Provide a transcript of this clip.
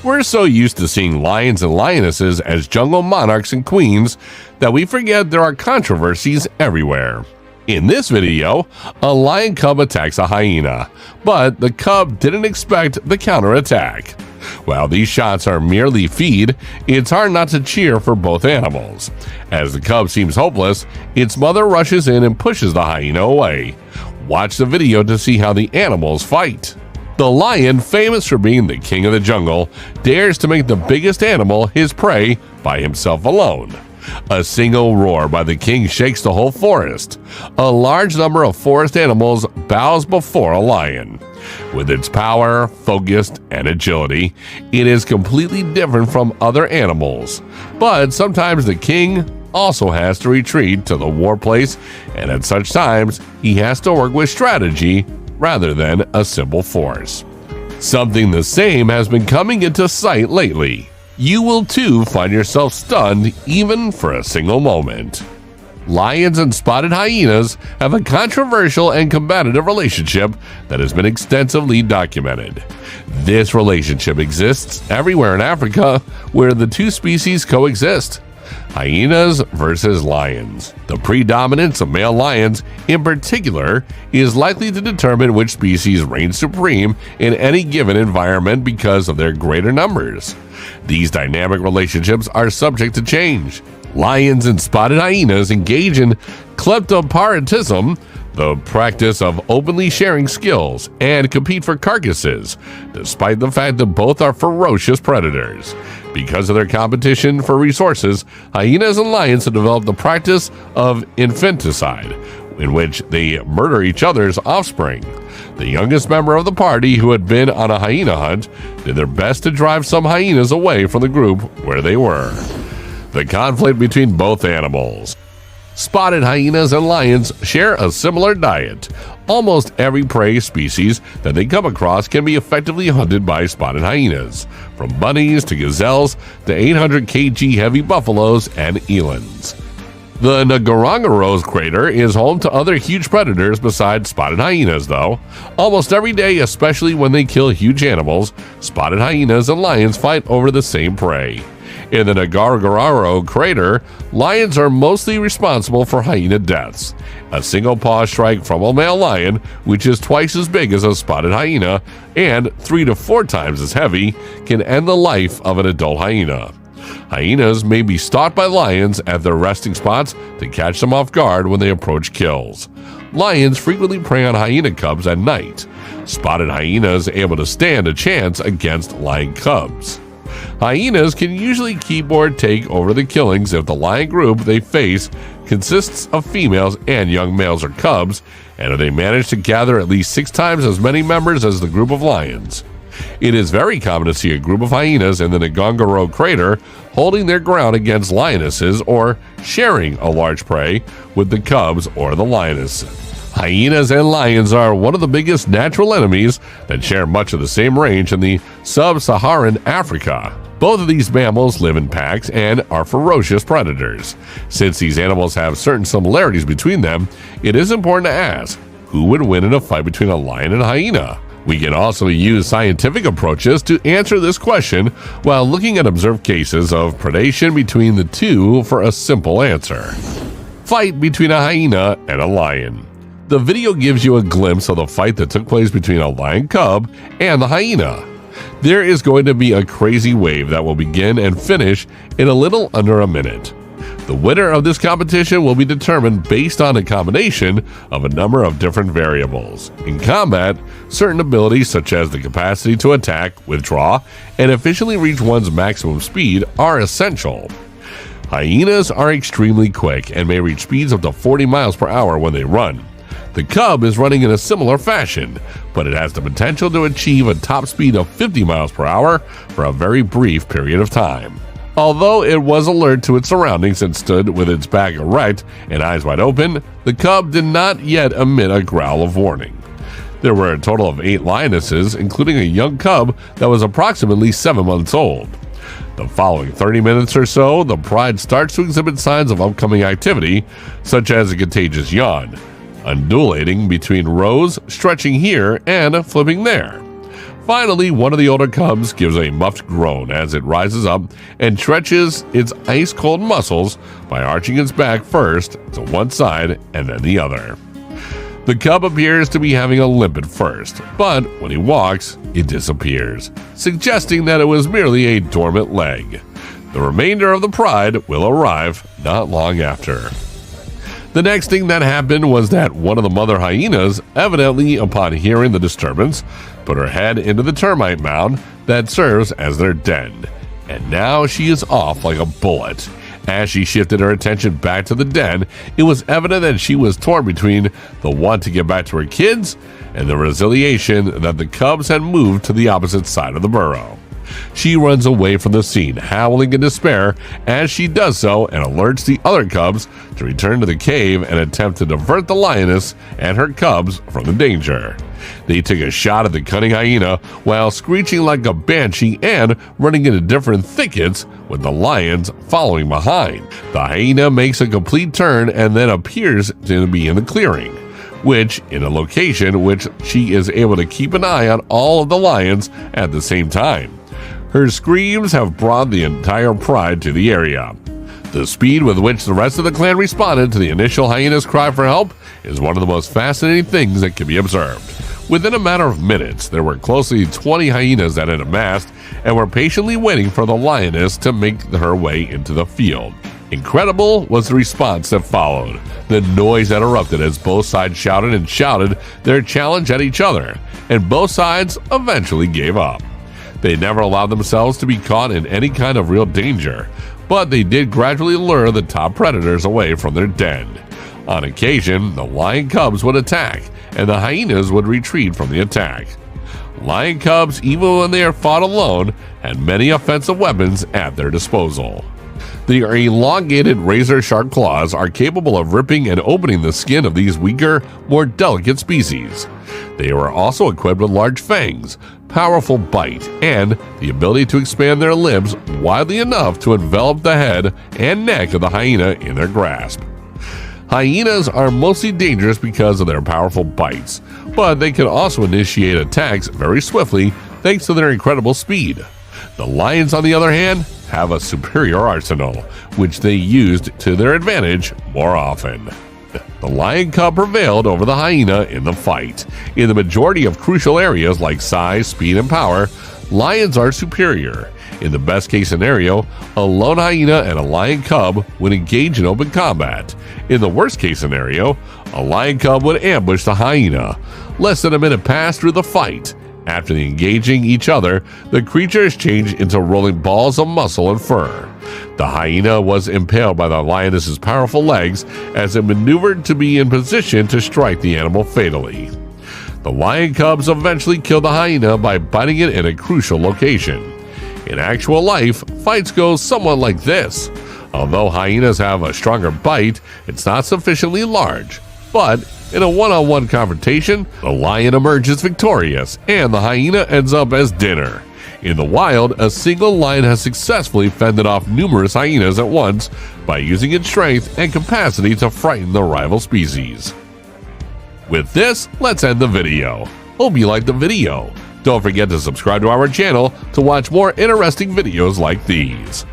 We're so used to seeing lions and lionesses as jungle monarchs and queens that we forget there are controversies everywhere. In this video, a lion cub attacks a hyena, but the cub didn't expect the counterattack. While these shots are merely feed, it's hard not to cheer for both animals. As the cub seems hopeless, its mother rushes in and pushes the hyena away. Watch the video to see how the animals fight. The lion, famous for being the king of the jungle, dares to make the biggest animal his prey by himself alone. A single roar by the king shakes the whole forest. A large number of forest animals bows before a lion. With its power, focus, and agility, it is completely different from other animals. But sometimes the king also has to retreat to the war place, and at such times, he has to work with strategy rather than a simple force. Something the same has been coming into sight lately. You will too find yourself stunned even for a single moment. Lions and spotted hyenas have a controversial and combative relationship that has been extensively documented. This relationship exists everywhere in Africa where the two species coexist. Hyenas versus lions. The predominance of male lions, in particular, is likely to determine which species reigns supreme in any given environment because of their greater numbers. These dynamic relationships are subject to change. Lions and spotted hyenas engage in kleptoparasitism, the practice of openly sharing skills, and compete for carcasses, despite the fact that both are ferocious predators. Because of their competition for resources, hyenas and lions have developed the practice of infanticide, in which they murder each other's offspring. The youngest member of the party, who had been on a hyena hunt, did their best to drive some hyenas away from the group where they were. The conflict between both animals. Spotted hyenas and lions share a similar diet. Almost every prey species that they come across can be effectively hunted by spotted hyenas, from bunnies to gazelles to 800 kg heavy buffaloes and elands. The Ngorongoro crater is home to other huge predators besides spotted hyenas, though. Almost every day, especially when they kill huge animals, spotted hyenas and lions fight over the same prey. In the Ngorongoro crater, lions are mostly responsible for hyena deaths. A single paw strike from a male lion, which is twice as big as a spotted hyena and 3 to 4 times as heavy, can end the life of an adult hyena. Hyenas may be stalked by lions at their resting spots to catch them off guard when they approach kills. Lions frequently prey on hyena cubs at night. Spotted hyenas able to stand a chance against lion cubs. Hyenas can usually keep or take over the killings if the lion group they face consists of females and young males or cubs, and if they manage to gather at least 6 times as many members as the group of lions. It is very common to see a group of hyenas in the Ngorongoro crater holding their ground against lionesses or sharing a large prey with the cubs or the lioness. Hyenas and lions are one of the biggest natural enemies that share much of the same range in the sub-Saharan Africa. Both of these mammals live in packs and are ferocious predators. Since these animals have certain similarities between them, it is important to ask, who would win in a fight between a lion and a hyena? We can also use scientific approaches to answer this question while looking at observed cases of predation between the two for a simple answer. Fight between a hyena and a lion. The video gives you a glimpse of the fight that took place between a lion cub and the hyena. There is going to be a crazy wave that will begin and finish in a little under a minute. The winner of this competition will be determined based on a combination of a number of different variables. In combat, certain abilities such as the capacity to attack, withdraw, and efficiently reach one's maximum speed are essential. Hyenas are extremely quick and may reach speeds up to 40 miles per hour when they run. The cub is running in a similar fashion, but it has the potential to achieve a top speed of 50 miles per hour for a very brief period of time. Although it was alert to its surroundings and stood with its back erect and eyes wide open, the cub did not yet emit a growl of warning. There were a total of 8 lionesses, including a young cub that was approximately 7 months old. The following 30 minutes or so, the pride starts to exhibit signs of upcoming activity, such as a contagious yawn, undulating between rows, stretching here and flipping there. Finally, one of the older cubs gives a muffled groan as it rises up and stretches its ice-cold muscles by arching its back first to one side and then the other. The cub appears to be having a limp at first, but when he walks, it disappears, suggesting that it was merely a dormant leg. The remainder of the pride will arrive not long after. The next thing that happened was that one of the mother hyenas, evidently upon hearing the disturbance, put her head into the termite mound that serves as their den, and now she is off like a bullet. As she shifted her attention back to the den, it was evident that she was torn between the want to get back to her kids and the realization that the cubs had moved to the opposite side of the burrow. She runs away from the scene, howling in despair as she does so, and alerts the other cubs to return to the cave and attempt to divert the lioness and her cubs from the danger. They take a shot at the cunning hyena while screeching like a banshee and running into different thickets with the lions following behind. The hyena makes a complete turn and then appears to be in the clearing, which in a location which she is able to keep an eye on all of the lions at the same time. Her screams have brought the entire pride to the area. The speed with which the rest of the clan responded to the initial hyena's cry for help is one of the most fascinating things that can be observed. Within a matter of minutes, there were closely 20 hyenas that had amassed and were patiently waiting for the lioness to make her way into the field. Incredible was the response that followed. The noise that erupted as both sides shouted their challenge at each other, and both sides eventually gave up. They never allowed themselves to be caught in any kind of real danger, but they did gradually lure the top predators away from their den. On occasion, the lion cubs would attack, and the hyenas would retreat from the attack. Lion cubs, even when they are fought alone, had many offensive weapons at their disposal. Their elongated, razor-sharp claws are capable of ripping and opening the skin of these weaker, more delicate species. They were also equipped with large fangs, powerful bite, and the ability to expand their limbs widely enough to envelop the head and neck of the hyena in their grasp. Hyenas are mostly dangerous because of their powerful bites, but they can also initiate attacks very swiftly thanks to their incredible speed. The lions, on the other hand, have a superior arsenal, which they used to their advantage more often. The lion cub prevailed over the hyena in the fight. In the majority of crucial areas like size, speed, and power, lions are superior. In the best case scenario, a lone hyena and a lion cub would engage in open combat. In the worst case scenario, a lion cub would ambush the hyena. Less than a minute passed through the fight. After engaging each other, the creatures changed into rolling balls of muscle and fur. The hyena was impaled by the lioness's powerful legs as it maneuvered to be in position to strike the animal fatally. The lion cubs eventually killed the hyena by biting it in a crucial location. In actual life, fights go somewhat like this. Although hyenas have a stronger bite, it's not sufficiently large. But in a one-on-one confrontation, the lion emerges victorious, and the hyena ends up as dinner. In the wild, a single lion has successfully fended off numerous hyenas at once by using its strength and capacity to frighten the rival species. With this, let's end the video. Hope you liked the video. Don't forget to subscribe to our channel to watch more interesting videos like these.